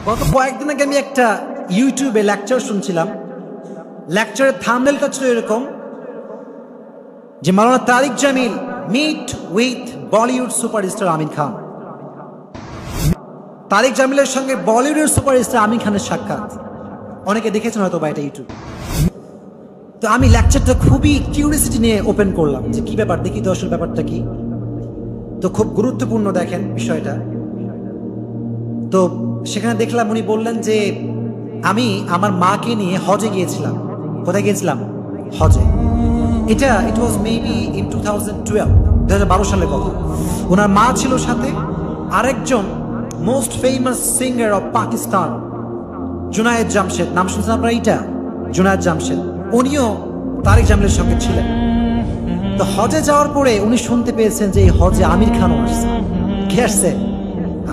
গত কয়েকদিন আগে আমি একটা ইউটিউবে লেকচার শুনছিলাম। লেকচারের থাম্বনেলটা ছিল এরকম যে Maulana Tariq Jamil meet with Bollywood superstar Aamir Khan. Tariq জামিলের সঙ্গে বলিউডের সুপারস্টার আমির খানের সাক্ষাৎ অনেকে দেখেছেন হয়তো বা এটা ইউটিউব। তো আমি লেকচারটা খুবই কিউরিয়াসিটি নিয়ে ওপেন করলাম যে কি ব্যাপার, দেখি তো আসল ব্যাপারটা কি। তো খুব গুরুত্বপূর্ণ দেখেন বিষয়টা। তো সেখানে দেখলাম উনি বললেন যে আমি আমার মাকে নিয়ে হজে গিয়েছিলাম। কোথায় গিয়েছিলাম? হজে। ইট ওয়াজ মেবি ইন 2012 সালের কথা। ওনার মা ছিল সাথে, আরেকজন most famous singer of Pakistan Junaid Jamshed, নাম শুনছেন আপনারা? এইটা জুনায়েদ জামশেদ, উনিও তারিক জামিলের সঙ্গে ছিলেন। তো হজে যাওয়ার পরে উনি শুনতে পেয়েছেন যে এই হজে আমির খানও আসছে। কে আসছে?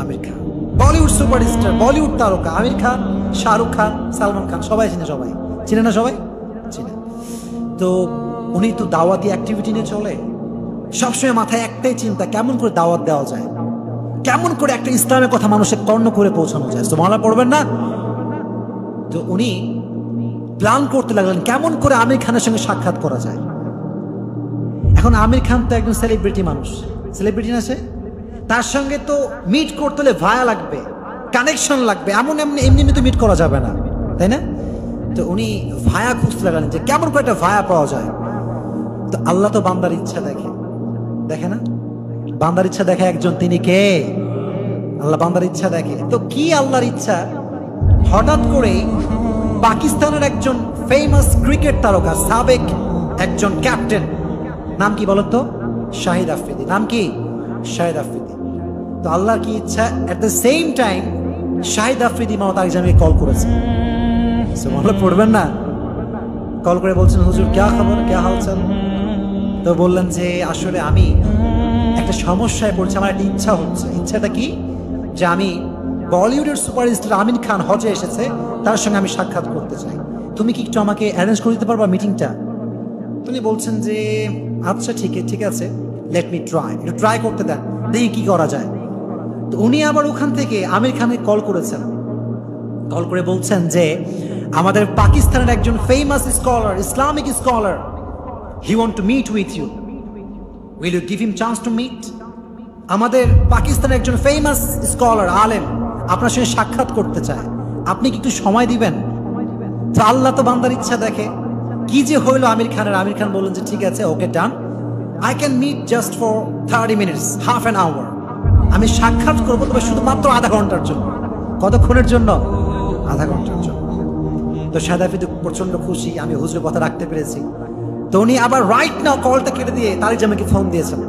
আমির খান, বলিউড সুপারস্টার, বলিউড তারকা আমির খান, শাহরুখ খান, সালমান খান, সবাই চিনে। সবাই চিনে না? সবাই চিনে। তো উনি তো দাওয়াতি অ্যাক্টিভিটি নিয়ে চলে, সবসময় মাথায় একটাই চিন্তা, কেমন করে দাওয়াত দেওয়া যায়, কেমন করে একটা ইসলামের কথা মানুষের কর্ণ করে পৌঁছানো যায়। সুবহানাল্লাহ পড়বেন না? তো উনি প্ল্যান করতে লাগলেন কেমন করে আমির খানের সঙ্গে সাক্ষাৎ করা যায়। এখন আমির খান তো একজন সেলিব্রিটি মানুষ, সেলিব্রিটি না সে? তার সঙ্গে তো মিট করতে হলে ভায়া লাগবে, কানেকশন লাগবে, এমনি তো মিট করা যাবে না, তাই না? তো উনি ভায়া খুঁজতে লাগলেন যে কেমন করে একটা ভায়া পাওয়া যায়। তো আল্লাহ তো বান্দার ইচ্ছা দেখে, দেখে না? বান্দার ইচ্ছা দেখে একজন, তিনি কে? আল্লাহ বান্দার ইচ্ছা দেখে। তো কি আল্লাহর ইচ্ছা, হঠাৎ করেই পাকিস্তানের একজন ফেমাস ক্রিকেট তারকা, সাবেক একজন ক্যাপ্টেন, নাম কি বলতো? শাহিদ আফ্রিদি। নাম কি? শাহিদ আফ্রিদি। তো আল্লাহর কি ইচ্ছা, at the same time Shahid Afridi Maulana Tariq জামিলকে কল করেছে। সুবহানাল্লাহ পড়বেন না? কল করে বলছেন, হুজুর ক্যা খবর, ক্যা হালচাল? তো বললেন যে আসলে আমি একটা সমস্যায় পড়ছি, আমার একটা ইচ্ছা হচ্ছে। ইচ্ছাটা কি? যে আমি বলিউডের সুপারস্টার আমির খান হজে এসেছে, তার সঙ্গে আমি সাক্ষাৎ করতে চাই, তুমি কি একটু আমাকে অ্যারেঞ্জ করে দিতে পারবা মিটিংটা? উনি বলছেন যে আচ্ছা ঠিক আছে, লেট মি ট্রাই, একটু ট্রাই করতে দেন, দেখি কি করা যায়। তো উনি আবার ওখান থেকে আমির খানকে কল করেছেন, কল করে বলছেন যে আমাদের পাকিস্তানের একজন famous scholar, Islamic scholar, he want to meet with you, will you give him chance to meet? আমাদের পাকিস্তানের একজন ফেমাস স্কলার, আলেম, আপনার সঙ্গে সাক্ষাৎ করতে চায়, আপনি কি একটু সময় দিবেন? তো আল্লাহ তো বান্দার ইচ্ছা দেখে। কি যে হইলো আমির খানের, আমির খান বললেন যে ঠিক আছে, okay done, I can meet just for 30 minutes, half an hour. আমি সাক্ষাৎ করবো, তবে শুধুমাত্র আধা ঘন্টার জন্য। কতক্ষণের জন্য? আধা ঘন্টার জন্য। তো শাহিদ আফ্রিদি প্রচন্ড খুশি, আমি হুজুরের কথা রাখতে পেরেছি। তো উনি আবার রাইট নাও কলটা কেটে দিয়ে তারিক জামিলকে ফোন দিয়েছেন।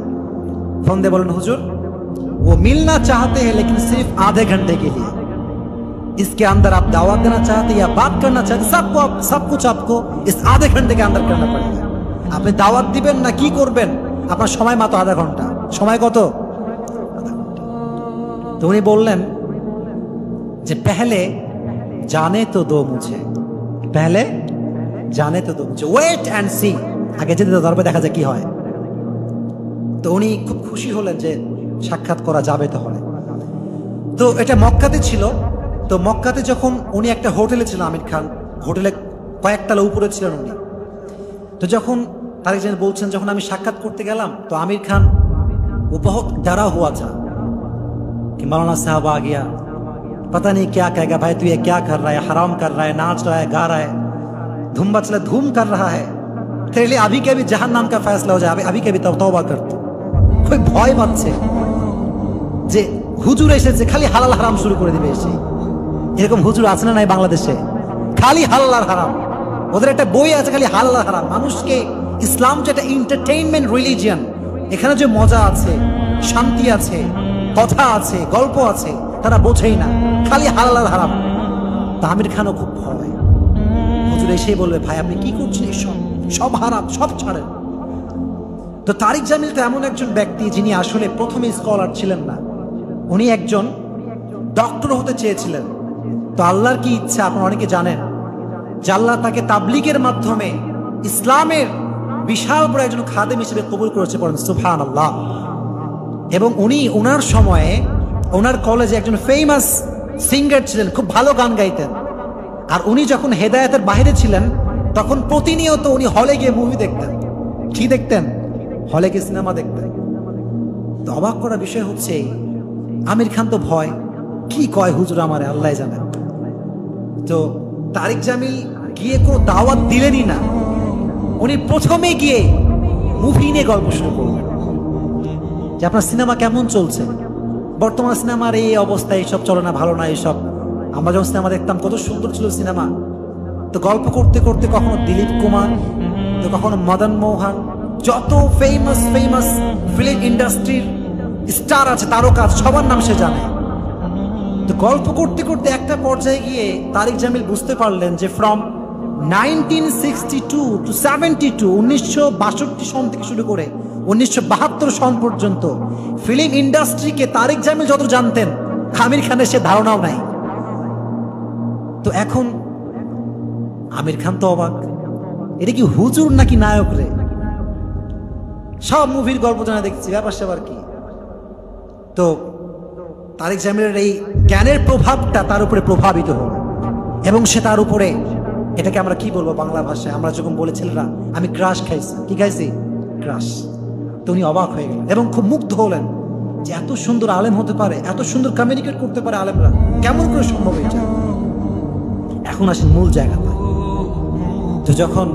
फोन दे बोलन हुजूर वो मिलना चाहते हैं लेकिन सिर्फ आधे घंटे के लिए, इसके अंदर आप दावत देना चाहते हैं या बात करना चाहते, सब कुछ आपको इस आधे घंटे के अंदर करना पड़ेगा। আপনি দাওয়াত দিবেন না কি করবেন, আপনার সময় মাত্র আধা ঘন্টা। সময় কত? আধা ঘন্টা। তো উনি বললেন যে पहले जाने तो दो मुझे, पहले जाने तो दो मुझे, ওয়েট এন্ড সি, আগে যেতে দাও, তারপর দেখা যায় কি হয়। তো উনি খুব খুশি হলেন যে সাক্ষাৎ করা যাবে তাহলে। তো এটা মক্কাতে ছিল। তো মক্কাতে যখন উনি একটা হোটেলে ছিল, আমির খান হোটেলে কয়েকতলা উপরে ছিলেন উনি। তো যখন তারিক জামিল বলছেন, যখন আমি সাক্ষাৎ করতে গেলাম তো আমির খান वो बहुत डरा हुआ था कि मौलाना साहब आ गया, पता नहीं क्या कहेगा, भाई तू ये क्या कर रहा है, हराम कर रहा है, नाच रहा है, गा रहा है, धूम मचला धूम कर रहा है, तेरे लिए अभी के अभी जहन्नाम का फैसला हो जाए, अभी के अभी तौबा कर। খুব ভয় পাচ্ছে যে হুজুর এসেছে খালি হালাল হারাম শুরু করে দিবে এসে। এরকম হুজুর আছে না নাই বাংলাদেশে? খালি হালাল আর হারাম, ওদের একটা বই আছে খালি হালাল আর হারাম। মানুষকে ইসলাম যে একটা এন্টারটেইনমেন্ট রিলিজিয়ন, এখানে যে মজা আছে, শান্তি আছে, কথা আছে, গল্প আছে, তারা বোঝেই না, খালি হালাল আর হারাম। তা আমির খানও খুব ভয়, হুজুর এসেই বলবে ভাই আপনি কি করছেন, এইসব সব হারাম, সব ছাড়েন। তো তারিক জামিল তো এমন একজন ব্যক্তি যিনি আসলে প্রথমে স্কলার ছিলেন না, উনি একজন ডক্টর হতে চেয়েছিলেন। তো আল্লাহর কি ইচ্ছা আপনারা অনেকে জানেন যে আল্লাহ তাকে তাবলীগের মাধ্যমে ইসলামের বিশাল বড় একজন খাদেম হিসেবে কবুল করেছে, পড়েন সুবহানাল্লাহ। এবং উনি ওনার সময়ে ওনার কলেজে একজন ফেমাস সিঙ্গার ছিলেন, খুব ভালো গান গাইতেন। আর উনি যখন হেদায়েতের বাইরে ছিলেন তখন প্রতিনিয়ত উনি হলে গিয়ে মুভি দেখতেন। কি দেখতেন? হলে গিয়ে সিনেমা দেখতেন। তো অবাক করা বিষয় হচ্ছে আমির খান তো ভয়, কি কয় হুজুর আমারে আল্লাহ জানেন। তো তারিক জামিল গিয়ে কোনো দাওয়াত দিলেনই না, উনি প্রথমে গিয়ে মুভি নিয়ে গল্প শুরু করলেন যে আপনার সিনেমা কেমন চলছে, বর্তমান সিনেমার এই অবস্থা, এইসব চলে না, ভালো না এইসব। আমরা যখন সিনেমা দেখতাম কত সুন্দর ছিল সিনেমা। তো গল্প করতে করতে কখনো দিলীপ কুমার, তো কখনো মদন মোহন, যত ফেমাস ফেমাস ফিল্ম ইন্ডাস্ট্রির স্টার আছে, তারকা আছে, সবার নাম সে জানে। তো গল্প করতে করতে একটা পর্যায়ে গিয়ে তারিক জামিল বুঝতে পারলেন যে ফ্রম 1962 টু 72, 1962 সন থেকে শুরু করে 1972 সন পর্যন্ত ফিল্ম ইন্ডাস্ট্রিকে তারিক জামিল যত জানতেন, আমির খানের সে ধারণাও নাই। তো এখন আমির খান তো অবাক, এটা কি হুজুর নাকি নায়ক রে? সব মুভির গল্প জানা দেখছি, ব্যাপার স্যাপার কি। তো তারিক জামিলের এই জ্ঞানের প্রভাবটা তার উপরে প্রভাবিত হল, এবং সে তার উপরে, এটাকে আমরা কি বলবো বাংলা ভাষায়, আমরা যখন বলেছিলাম আমি ক্রাশ খাইছি, কি খাইছি? ক্রাশ। তো উনি অবাক হয়ে গেলেন এবং খুব মুগ্ধ হলেন যে এত সুন্দর আলেম হতে পারে, এত সুন্দর কমিউনিকেট করতে পারে আলেমরা, কেমন করে সম্ভব এটা। এখন আসেন মূল জায়গাতে। তো যখন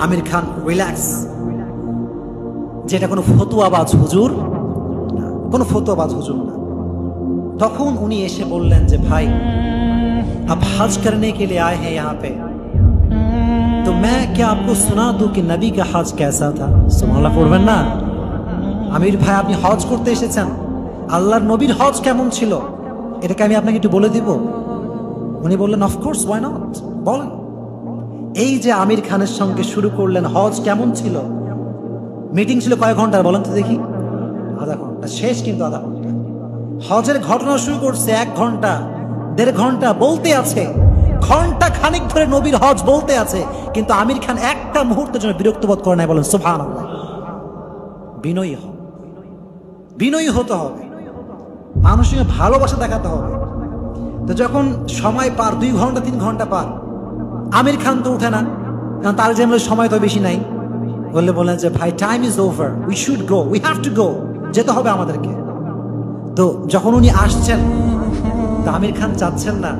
আমির খান রিল্যাক্স, যেটা কোনো ফতুয়াবাজ হুজুর না, কোনো ফতুয়াবাজ হুজুর না, তখন উনি এসে বললেন যে ভাই आप हज करने के लिए आए हैं यहाँ पे, तो मैं क्या आपको सुना दूं कि नबी का हज कैसा था? सुबहानाल्लाह পড়বেন না? আমির ভাই, আপনি হজ করতে এসেছেন, আল্লাহর নবীর হজ কেমন ছিল এটাকে আমি আপনাকে একটু বলে দিব? উনি বললেন অফকোর্স, ওয়াই নট, বলেন। এই যে আমির খানের সঙ্গে শুরু করলেন, হজ কেমন ছিল। মিটিং ছিল কয়েক ঘন্টার বলেন তো দেখি? আধা ঘন্টা। শেষ কিন্তু আধা ঘন্টা। হজের ঘটনা শুরু করছে 1 ঘন্টা 1.5 ঘন্টা বলতে আছে, ঘন্টা খানিক ধরে নবীর হজ বলতে আছে, কিন্তু আমির খান একটা মুহূর্তের জন্য বিরক্ত বোধ করে নাই। বলেন সুবহানাল্লাহ। বিনয়ী হও, বিনয়ী হতে হবে, মানুষের সঙ্গে ভালোবাসা দেখাতে হবে। তো যখন সময় পার, 2 ঘন্টা 3 ঘন্টা পার, আমির খান তো উঠে না, কারণ তার যে সময় তো বেশি নাই। বললেন যে ভাই time is over, we should go, we have to go, যেতে হবে আমাদেরকে। তো যখন উনি আসছেন, তো আমির খান চাচ্ছেন না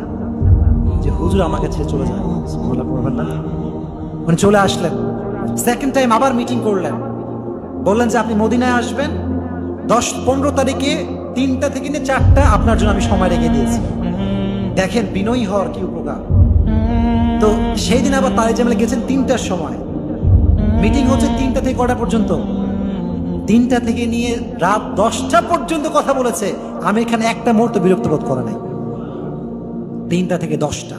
যে হুজুর আমাকে ছেড়ে চলে যায়, পড়বেন না। উনি চলে আসলেন, সেকেন্ড টাইম আবার মিটিং করলেন, বললেন যে আপনি মদিনায় আসবেন 10-15 তারিখে 3টা থেকে নিয়ে 4টা আপনার জন্য আমি সময় রেখে দিয়েছি। দেখেন বিনয়ী হওয়ার কি উপকার। তো সেই দিন আবার তারিক জামিল গেছেন 3টার সময়, মিটিং হচ্ছে 3টা থেকে কটা পর্যন্ত? 3টা থেকে নিয়ে রাত 10টা পর্যন্ত কথা বলেছে। আমির খান একটা মুহূর্ত বিরক্ত বোধ করে নাই। 3টা থেকে 10টা।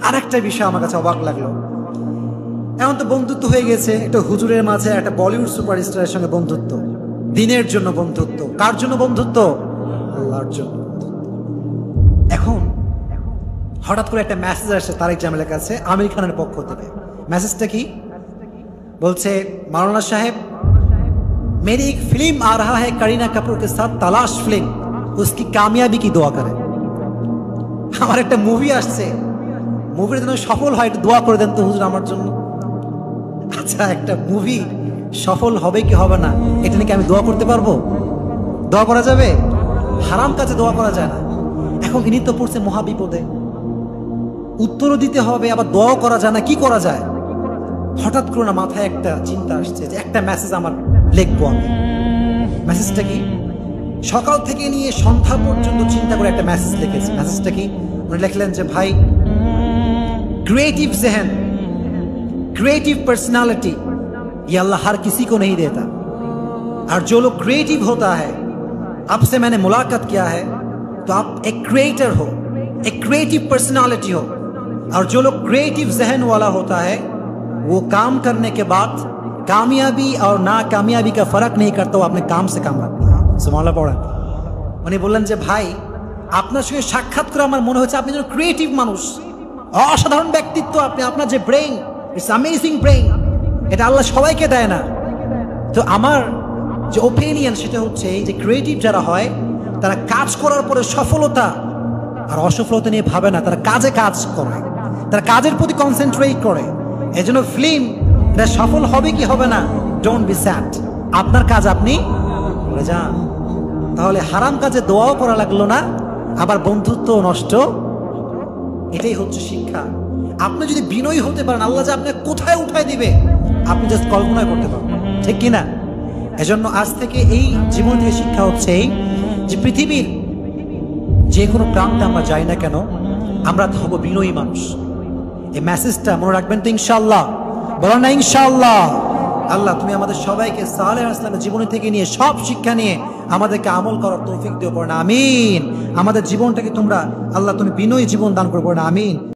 আর একটা বিষয় আমার কাছে অবাক লাগলো, এমন তো বন্ধুত্ব হয়ে গেছে, একটা হুজুরের মাঝে একটা বলিউড সুপারস্টারের সঙ্গে বন্ধুত্ব, দিনের জন্য বন্ধুত্ব। কার জন্য বন্ধুত্ব? আল্লাহর জন্য। এখন হঠাৎ করে একটা মেসেজ আসছে তারিক জামিলের কাছে আমির খানের পক্ষ থেকে। মেসেজটা কি? বলছে, মাওলানা সাহেব, मेरी एक फिल्म आ रहा है करीना कपूर के साथ, तलाश फिल्म, उसकी कामयाबी की दुआ करें। আমার একটা মুভি আসছে, মুভির জন্য সফল হয়, একটু দোয়া করে দেন তো হুজুর আমার জন্য। আচ্ছা, একটা মুভি সফল হবে কি হবে না এটা নাকি আমি দোয়া করতে পারবো? দোয়া করা যাবে? হারাম কাজে দোয়া করা যায় না। এখন ইনি তো পড়ছে মহাবিপদে, উত্তরও দিতে হবে, আবার দোয়াও করা যায় না, কি করা যায়? হঠাৎ করে না মাথায় একটা চিন্তা আসছে যে একটা মেসেজ আমার লিখবো আমি। মেসেজটা কি? সকাল থেকে নিয়ে সন্ধ্যা পর্যন্ত চিন্তা করে একটা মেসেজ লিখেছি। মেসেজটা কি? উনি লিখলেন যে ভাই, क्रिएटिव जहन, क्रिएटिव पर्सनालिटी ये अल्लाह हर किसी को नहीं देता, और जो लोग क्रिएटिव होता है, आपसे मैंने मुलाकात किया है, तो आप एक क्रिएटर हो, एक क्रिएटिव पर्सनालिटी हो, और जो लोग क्रिएटिव जहन वाला होता है वो काम करने के बाद कामयाबी और नाकामयाबी का फर्क नहीं करता, वो अपने काम से काम रखता है। सुबहानाल्लाह পড়েন। উনি বললেন যে ভাই, আপনার সঙ্গে সাক্ষাৎ করে আমার মনে হচ্ছে আপনি যেন ক্রিয়েটিভ মানুষ, অসাধারণ ব্যক্তিত্ব আপনি, আপনার যে ব্রেইন, ইটস অ্যামেজিং ব্রেইন, এটা আল্লাহ সবাইকে দেয় না। তো আমার যে ওপিনিয়ন সেটা হচ্ছে এই যে ক্রিয়েটিভ যারা হয় তারা কাজ করার পরে সফলতা আর অসফলতা নিয়ে ভাবে না, তারা কাজে কাজ করে, তারা কাজের প্রতি কনসেন্ট্রেট করে। এজন্য ফিল্ম এটা সফল হবে কি হবে না, ডোন্ট বি স্যাড, আপনার কাজ আপনি করে যান। তাহলে হারাম কাজে দোয়াও করা লাগলো না, আবার বন্ধুত্ব নষ্ট। এটাই হচ্ছে শিক্ষা। আপনি যদি বিনয়ী হতে পারেন, আল্লাহ যে আপনি কোথায় উঠায় দিবে আপনি জাস্ট কল্পনা করতে পারেন, ঠিক কিনা? এজন্য আজ থেকে এই জীবন থেকে শিক্ষা হচ্ছে এই যে পৃথিবীর যে কোনো প্রান্তে আমরা যাই না কেন, আমরা হব বিনয়ী মানুষ। এই মেসেজটা মনে রাখবেন তো ইনশাআল্লাহ, বলেন না ইনশাআল্লাহ। আল্লাহ তুমি আমাদের সবাইকে সালেহ আলাইহিস সালামের জীবনী থেকে নিয়ে সব শিক্ষা নিয়ে আমাদেরকে আমল করার তৌফিক দিও, পড়েন আমিন। আমাদের জীবনটাকে তোমরা আল্লাহ তুমি বিনয়ী জীবন দান করো, পড়েন আমিন।